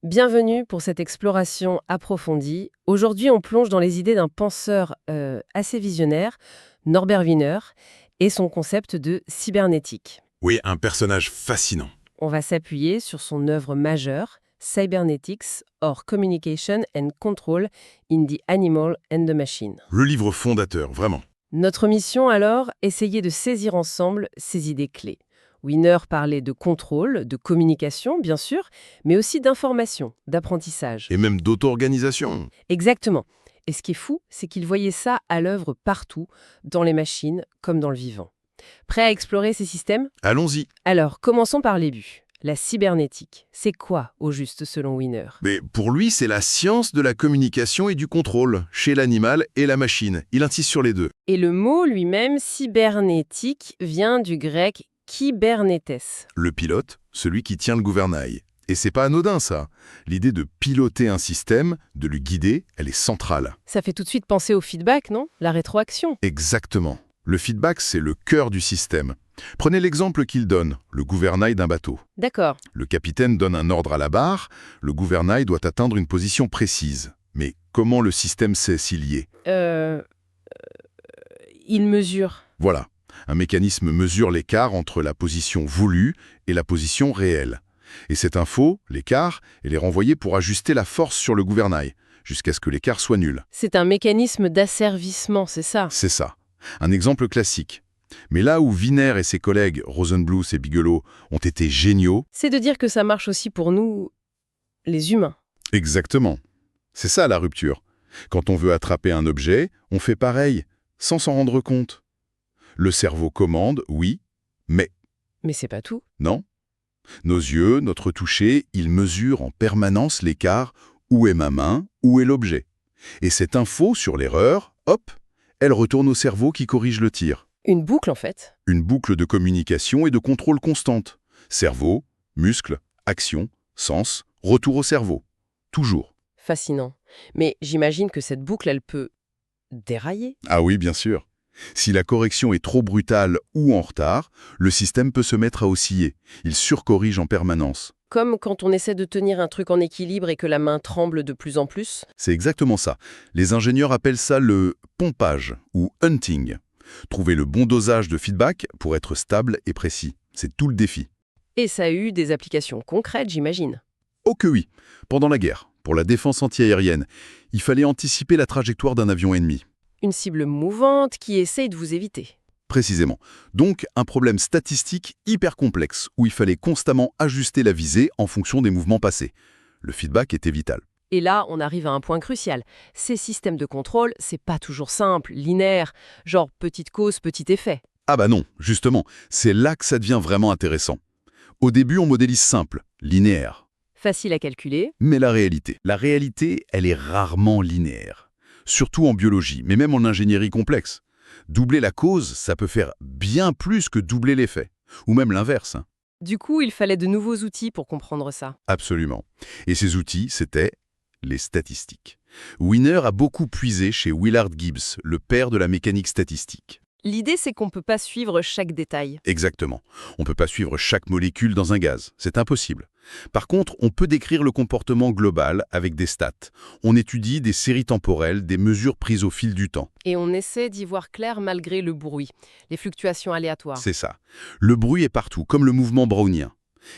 Bienvenue pour cette exploration approfondie. Aujourd'hui, on plonge dans les idées d'un penseur assez visionnaire, Norbert Wiener, et son concept de cybernétique. Oui, un personnage fascinant. On va s'appuyer sur son œuvre majeure, Cybernetics or Communication and Control in the Animal and the Machine. Le livre fondateur, vraiment. Notre mission alors, essayer de saisir ensemble ces idées clés. Wiener parlait de contrôle, de communication, bien sûr, mais aussi d'information, d'apprentissage. Et même d'auto-organisation. Exactement. Et ce qui est fou, c'est qu'il voyait ça à l'œuvre partout, dans les machines comme dans le vivant. Prêt à explorer ces systèmes? Allons-y. Alors, commençons par les buts. La cybernétique, c'est quoi au juste selon Wiener? Mais pour lui, c'est la science de la communication et du contrôle, chez l'animal et la machine. Il insiste sur les deux. Et le mot lui-même, cybernétique, vient du grec kybernétes. Le pilote, celui qui tient le gouvernail. Et c'est pas anodin, ça. L'idée de piloter un système, de le guider, elle est centrale. Ça fait tout de suite penser au feedback, non? La rétroaction. Exactement. Le feedback, c'est le cœur du système. Prenez l'exemple qu'il donne, le gouvernail d'un bateau. D'accord. Le capitaine donne un ordre à la barre, le gouvernail doit atteindre une position précise. Mais comment le système sait s'il y est? Il mesure. Voilà. Un mécanisme mesure l'écart entre la position voulue et la position réelle. Et cette info, l'écart, elle est renvoyée pour ajuster la force sur le gouvernail, jusqu'à ce que l'écart soit nul. C'est un mécanisme d'asservissement, c'est ça? C'est ça. Un exemple classique. Mais là où Wiener et ses collègues, Rosenbluth et Bigelow, ont été géniaux... C'est de dire que ça marche aussi pour nous, les humains. Exactement. C'est ça la rupture. Quand on veut attraper un objet, on fait pareil, sans s'en rendre compte. Le cerveau commande, oui, mais Mais c'est pas tout. non. Nos yeux, notre toucher, ils mesurent en permanence l'écart, où est ma main, où est l'objet. Et cette info sur l'erreur, hop, elle retourne au cerveau qui corrige le tir. Une boucle, en fait. Une boucle de communication et de contrôle constante. Cerveau, muscle, action, sens, retour au cerveau. Toujours. Fascinant. Mais j'imagine que cette boucle, elle peut dérailler. Ah oui, bien sûr. Si la correction est trop brutale ou en retard, le système peut se mettre à osciller. Il surcorrige en permanence. Comme quand on essaie de tenir un truc en équilibre et que la main tremble de plus en plus. C'est exactement ça. Les ingénieurs appellent ça le pompage ou hunting. Trouver le bon dosage de feedback pour être stable et précis. C'est tout le défi. Et ça a eu des applications concrètes, j'imagine. Oh que oui. Pendant la guerre, pour la défense antiaérienne, il fallait anticiper la trajectoire d'un avion ennemi. Une cible mouvante qui essaye de vous éviter. Précisément. Donc, un problème statistique hyper complexe, où il fallait constamment ajuster la visée en fonction des mouvements passés. Le feedback était vital. Et là, on arrive à un point crucial. Ces systèmes de contrôle, c'est pas toujours simple, linéaire, genre petite cause, petit effet. Ah bah non, justement, c'est là que ça devient vraiment intéressant. Au début, on modélise simple, linéaire. Facile à calculer. Mais la réalité, elle est rarement linéaire. Surtout en biologie, mais même en ingénierie complexe. Doubler la cause, ça peut faire bien plus que doubler l'effet. Ou même l'inverse. Du coup, il fallait de nouveaux outils pour comprendre ça. Absolument. Et ces outils, c'était les statistiques. Wiener a beaucoup puisé chez Willard Gibbs, le père de la mécanique statistique. L'idée, c'est qu'on ne peut pas suivre chaque détail. Exactement. On ne peut pas suivre chaque molécule dans un gaz. C'est impossible. Par contre, on peut décrire le comportement global avec des stats. On étudie des séries temporelles, des mesures prises au fil du temps. Et on essaie d'y voir clair malgré le bruit, les fluctuations aléatoires. C'est ça. Le bruit est partout, comme le mouvement brownien.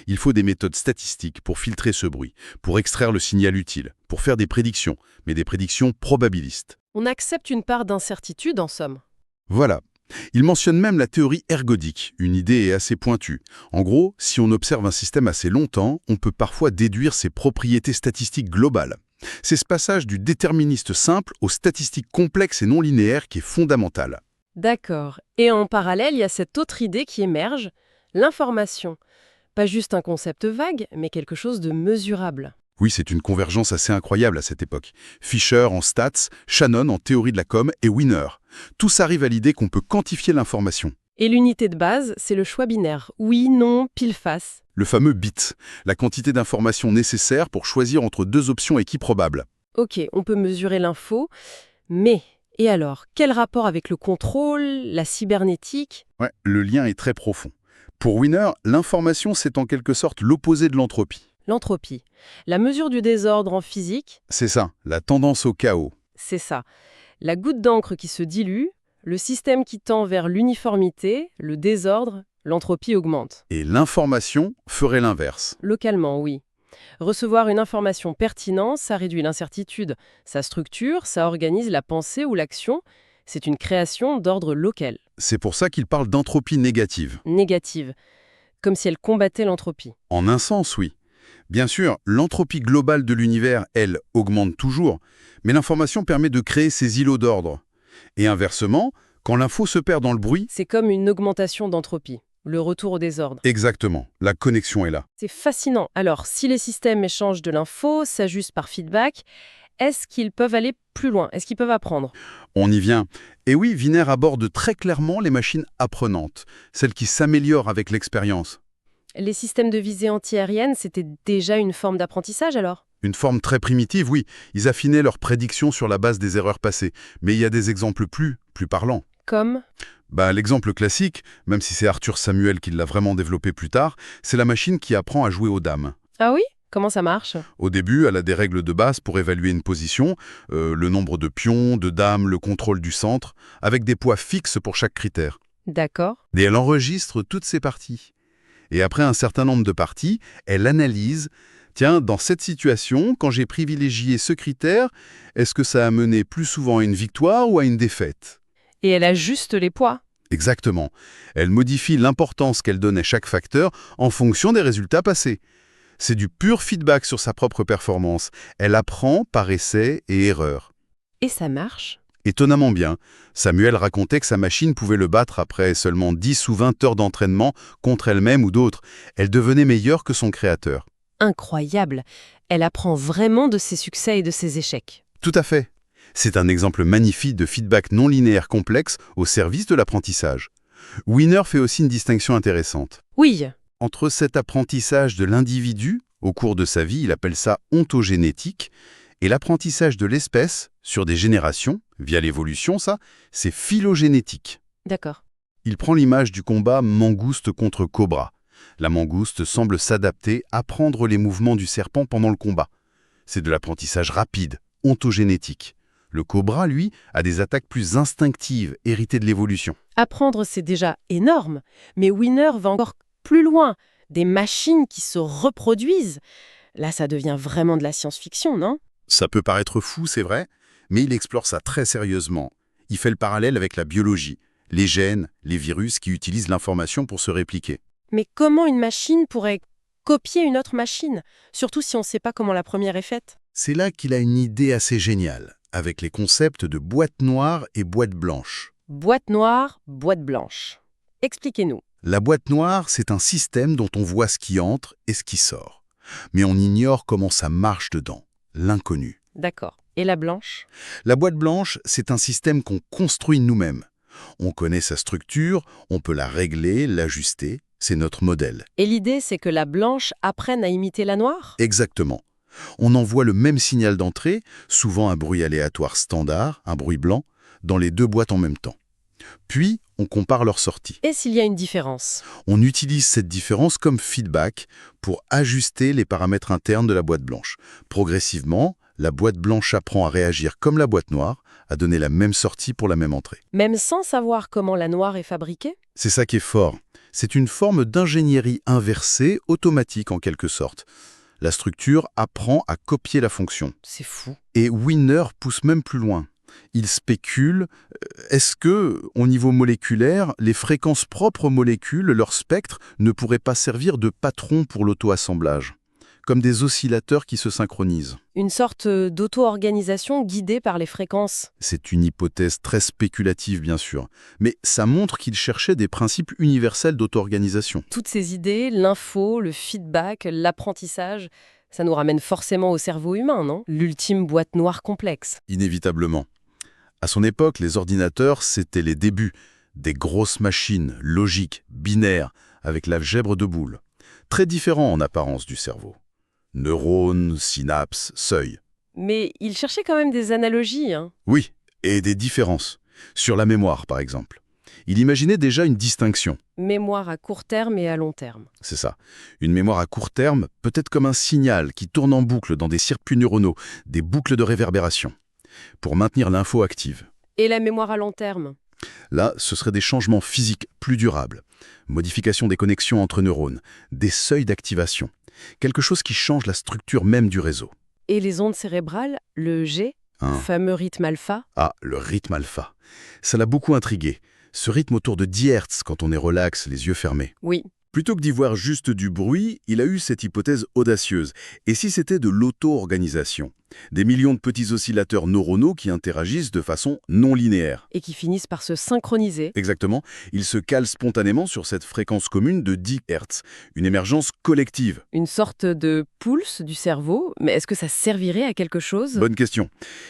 Il faut des méthodes statistiques pour filtrer ce bruit, pour extraire le signal utile, pour faire des prédictions, mais des prédictions probabilistes. On accepte une part d'incertitude, en somme. Voilà. Il mentionne même la théorie ergodique, une idée assez pointue. En gros, si on observe un système assez longtemps, on peut parfois déduire ses propriétés statistiques globales. C'est ce passage du déterministe simple aux statistiques complexes et non linéaires qui est fondamental. D'accord. Et en parallèle, il y a cette autre idée qui émerge, l'information. Pas juste un concept vague, mais quelque chose de mesurable. Oui, c'est une convergence assez incroyable à cette époque. Fisher en stats, Shannon en théorie de la com et Wiener. Tous arrivent à l'idée qu'on peut quantifier l'information. Et l'unité de base, c'est le choix binaire. Oui, non, pile face. Le fameux bit, la quantité d'informations nécessaire pour choisir entre deux options équiprobables. Ok, on peut mesurer l'info, mais... Et alors, quel rapport avec le contrôle, la cybernétique? Ouais, le lien est très profond. Pour Wiener, l'information, c'est en quelque sorte l'opposé de l'entropie. L'entropie. La mesure du désordre en physique, C'est ça, la tendance au chaos. c'est ça. La goutte d'encre qui se dilue, le système qui tend vers l'uniformité, le désordre, l'entropie augmente. Et l'information ferait l'inverse. Localement, oui. Recevoir une information pertinente, ça réduit l'incertitude. Ça structure, ça organise la pensée ou l'action. C'est une création d'ordre local, C'est pour ça qu'il parle d'entropie négative. négative, comme si elle combattait l'entropie. En un sens, oui. Bien sûr, l'entropie globale de l'univers, elle, augmente toujours, mais l'information permet de créer ces îlots d'ordre. Et inversement, quand l'info se perd dans le bruit, C'est comme une augmentation d'entropie, le retour au désordre. exactement, la connexion est là. C'est fascinant. Alors, si les systèmes échangent de l'info, s'ajustent par feedback, est-ce qu'ils peuvent aller plus loin? Est-ce qu'ils peuvent apprendre? On y vient. Et oui, Wiener aborde très clairement les machines apprenantes, celles qui s'améliorent avec l'expérience. Les systèmes de visée antiaérienne, c'était déjà une forme d'apprentissage alors? Une forme très primitive, oui. Ils affinaient leurs prédictions sur la base des erreurs passées. Mais il y a des exemples plus parlants. Comme? L'exemple classique, même si c'est Arthur Samuel qui l'a vraiment développé plus tard, c'est la machine qui apprend à jouer aux dames. Ah oui? Comment ça marche? Au début, elle a des règles de base pour évaluer une position, le nombre de pions, de dames, le contrôle du centre, avec des poids fixes pour chaque critère. D'accord. Et elle enregistre toutes ces parties. Et après un certain nombre de parties, elle analyse. Tiens, dans cette situation, quand j'ai privilégié ce critère, est-ce que ça a mené plus souvent à une victoire ou à une défaite? Et elle ajuste les poids? Exactement. Elle modifie l'importance qu'elle donne à chaque facteur en fonction des résultats passés. C'est du pur feedback sur sa propre performance. Elle apprend par essai et erreur. Et ça marche? Étonnamment bien, Samuel racontait que sa machine pouvait le battre après seulement 10 ou 20 heures d'entraînement contre elle-même ou d'autres. Elle devenait meilleure que son créateur. Incroyable. Elle apprend vraiment de ses succès et de ses échecs. Tout à fait. C'est un exemple magnifique de feedback non linéaire complexe au service de l'apprentissage. Wiener fait aussi une distinction intéressante. Oui. Entre cet apprentissage de l'individu, au cours de sa vie, il appelle ça ontogénétique, et l'apprentissage de l'espèce, sur des générations, via l'évolution, ça, c'est phylogénétique. D'accord. Il prend l'image du combat mangouste contre cobra. La mangouste semble s'adapter, apprendre les mouvements du serpent pendant le combat. C'est de l'apprentissage rapide, ontogénétique. Le cobra, lui, a des attaques plus instinctives, héritées de l'évolution. Apprendre, c'est déjà énorme. Mais Wiener va encore plus loin. Des machines qui se reproduisent. Là, ça devient vraiment de la science-fiction, non? Ça peut paraître fou, c'est vrai, mais il explore ça très sérieusement. Il fait le parallèle avec la biologie, les gènes, les virus qui utilisent l'information pour se répliquer. Mais comment une machine pourrait copier une autre machine? Surtout si on ne sait pas comment la première est faite. C'est là qu'il a une idée assez géniale, avec les concepts de boîte noire et boîte blanche. Boîte noire, boîte blanche. Expliquez-nous. La boîte noire, c'est un système dont on voit ce qui entre et ce qui sort. Mais on ignore comment ça marche dedans, l'inconnu. D'accord. Et la blanche? La boîte blanche, c'est un système qu'on construit nous-mêmes. On connaît sa structure, on peut la régler, l'ajuster, c'est notre modèle. Et l'idée, c'est que la blanche apprenne à imiter la noire? Exactement. On envoie le même signal d'entrée, souvent un bruit aléatoire standard, un bruit blanc, dans les deux boîtes en même temps. Puis, on compare leurs sorties. Et s'il y a une différence? On utilise cette différence comme feedback pour ajuster les paramètres internes de la boîte blanche. Progressivement, la boîte blanche apprend à réagir comme la boîte noire, à donner la même sortie pour la même entrée. Même sans savoir comment la noire est fabriquée? C'est ça qui est fort. C'est une forme d'ingénierie inversée, automatique en quelque sorte. La structure apprend à copier la fonction. C'est fou. Et Wiener pousse même plus loin. Il spécule, est-ce que, au niveau moléculaire, les fréquences propres aux molécules, leur spectre, ne pourraient pas servir de patron pour l'auto-assemblage, comme des oscillateurs qui se synchronisent? Une sorte d'auto-organisation guidée par les fréquences. C'est une hypothèse très spéculative, bien sûr, mais ça montre qu'il cherchait des principes universels d'auto-organisation. Toutes ces idées, l'info, le feedback, l'apprentissage, ça nous ramène forcément au cerveau humain, non? L'ultime boîte noire complexe. Inévitablement. À son époque, les ordinateurs, c'était les débuts. Des grosses machines, logiques, binaires, avec l'algèbre de Boole. Très différents en apparence du cerveau. Neurones, synapses, seuils. Mais il cherchait quand même des analogies, hein. Oui, et des différences. Sur la mémoire, par exemple. Il imaginait déjà une distinction. Mémoire à court terme et à long terme. C'est ça. Une mémoire à court terme, peut-être comme un signal qui tourne en boucle dans des circuits neuronaux, des boucles de réverbération, pour maintenir l'info active. Et la mémoire à long terme? Là, ce seraient des changements physiques plus durables. Modification des connexions entre neurones, des seuils d'activation. Quelque chose qui change la structure même du réseau. Et les ondes cérébrales, le G, fameux rythme alpha? Ah, le rythme alpha. Ça l'a beaucoup intrigué. Ce rythme autour de 10 Hz quand on est relax, les yeux fermés. Oui. Plutôt que d'y voir juste du bruit, il a eu cette hypothèse audacieuse. Et si c'était de l'auto-organisation? Des millions de petits oscillateurs neuronaux qui interagissent de façon non linéaire. Et qui finissent par se synchroniser. Exactement. Ils se calent spontanément sur cette fréquence commune de 10 Hz. Une émergence collective. Une sorte de pulse du cerveau, mais est-ce que ça servirait à quelque chose? Bonne question.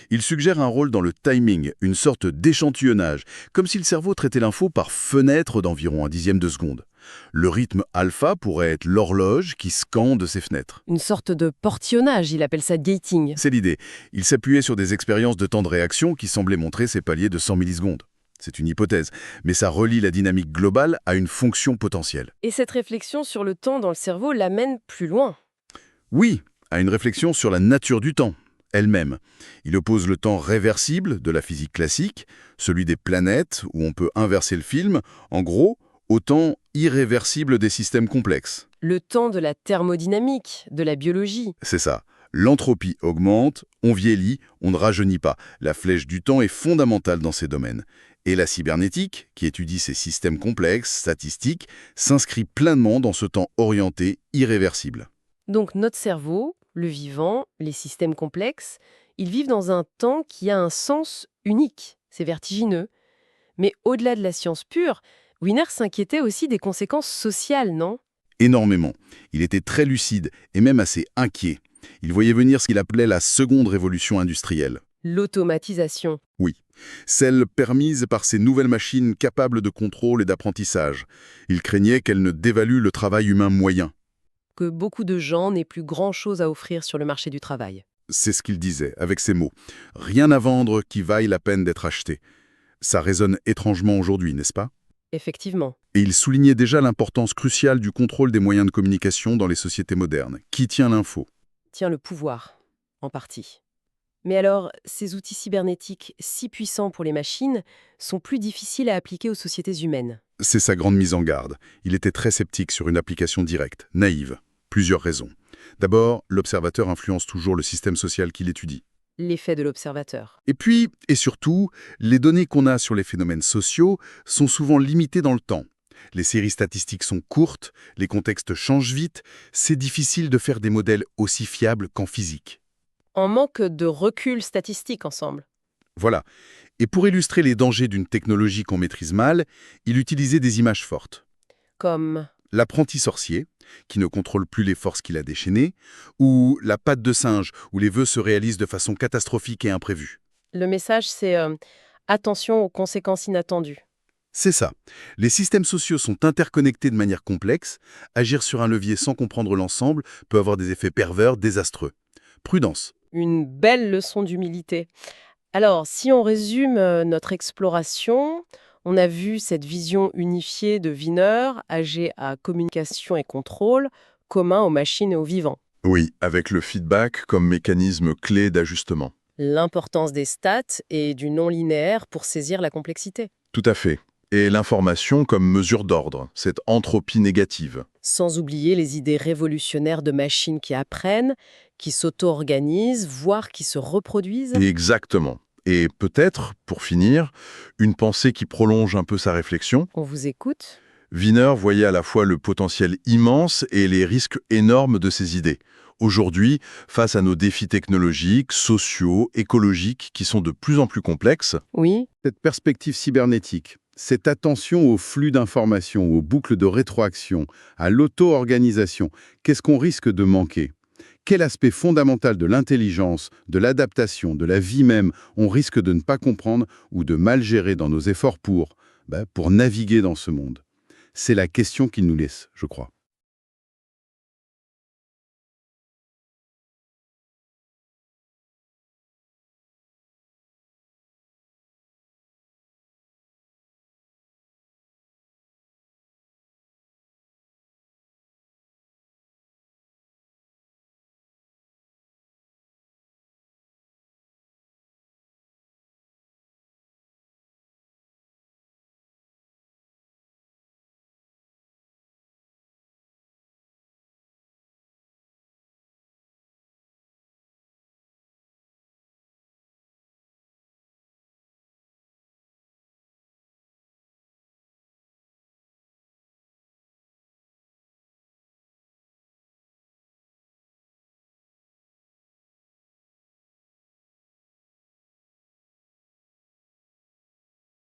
Il suggère un rôle dans le timing, une sorte d'échantillonnage, comme si le cerveau traitait l'info par fenêtre d'environ 1/10 de seconde. Le rythme alpha pourrait être l'horloge qui scande ces fenêtres. Une sorte de portionnage, il appelle ça gating. C'est l'idée. Il s'appuyait sur des expériences de temps de réaction qui semblaient montrer ces paliers de 100 millisecondes. C'est une hypothèse, mais ça relie la dynamique globale à une fonction potentielle. Et cette réflexion sur le temps dans le cerveau l'amène plus loin. Oui, à une réflexion sur la nature du temps, elle-même. Il oppose le temps réversible de la physique classique, celui des planètes, où on peut inverser le film, en gros, au temps irréversible des systèmes complexes. Le temps de la thermodynamique, de la biologie. C'est ça. L'entropie augmente, on vieillit, on ne rajeunit pas. La flèche du temps est fondamentale dans ces domaines. Et la cybernétique, qui étudie ces systèmes complexes, statistiques, s'inscrit pleinement dans ce temps orienté, irréversible. Donc notre cerveau, le vivant, les systèmes complexes, ils vivent dans un temps qui a un sens unique. C'est vertigineux. Mais au-delà de la science pure, Wiener s'inquiétait aussi des conséquences sociales, non? Énormément. Il était très lucide et même assez inquiet. Il voyait venir ce qu'il appelait la seconde révolution industrielle. L'automatisation. Oui, celle permise par ces nouvelles machines capables de contrôle et d'apprentissage. Il craignait qu'elles ne dévaluent le travail humain moyen. Que beaucoup de gens n'aient plus grand-chose à offrir sur le marché du travail. C'est ce qu'il disait, avec ces mots. Rien à vendre qui vaille la peine d'être acheté. Ça résonne étrangement aujourd'hui, n'est-ce pas? Effectivement. Et il soulignait déjà l'importance cruciale du contrôle des moyens de communication dans les sociétés modernes. Qui tient l'info? Tient le pouvoir, en partie. Mais alors, ces outils cybernétiques si puissants pour les machines sont plus difficiles à appliquer aux sociétés humaines. C'est sa grande mise en garde. Il était très sceptique sur une application directe, naïve. Plusieurs raisons. D'abord, l'observateur influence toujours le système social qu'il étudie. L'effet de l'observateur. Et puis, et surtout, les données qu'on a sur les phénomènes sociaux sont souvent limitées dans le temps. Les séries statistiques sont courtes, les contextes changent vite, c'est difficile de faire des modèles aussi fiables qu'en physique. En manque de recul statistique ensemble. Voilà. Et pour illustrer les dangers d'une technologie qu'on maîtrise mal, il utilisait des images fortes. Comme L'apprenti sorcier, qui ne contrôle plus les forces qu'il a déchaînées, ou la patte de singe, où les vœux se réalisent de façon catastrophique et imprévue. le message, c'est attention aux conséquences inattendues. C'est ça. Les systèmes sociaux sont interconnectés de manière complexe. Agir sur un levier sans comprendre l'ensemble peut avoir des effets pervers, désastreux. Prudence. Une belle leçon d'humilité. Alors, si on résume notre exploration, on a vu cette vision unifiée de Wiener, âgé à communication et contrôle, commun aux machines et aux vivants. Oui, avec le feedback comme mécanisme clé d'ajustement. L'importance des stats et du non-linéaire pour saisir la complexité. Tout à fait. Et l'information comme mesure d'ordre, cette entropie négative. Sans oublier les idées révolutionnaires de machines qui apprennent, qui s'auto-organisent, voire qui se reproduisent. Exactement. Et peut-être, pour finir, une pensée qui prolonge un peu sa réflexion. On vous écoute. Wiener voyait à la fois le potentiel immense et les risques énormes de ces idées. Aujourd'hui, face à nos défis technologiques, sociaux, écologiques qui sont de plus en plus complexes, Oui, Cette perspective cybernétique, cette attention aux flux d'informations, aux boucles de rétroaction, à l'auto-organisation, qu'est-ce qu'on risque de manquer? Quel aspect fondamental de l'intelligence, de l'adaptation, de la vie même, on risque de ne pas comprendre ou de mal gérer dans nos efforts pour naviguer dans ce monde? C'est la question qu'il nous laisse, je crois.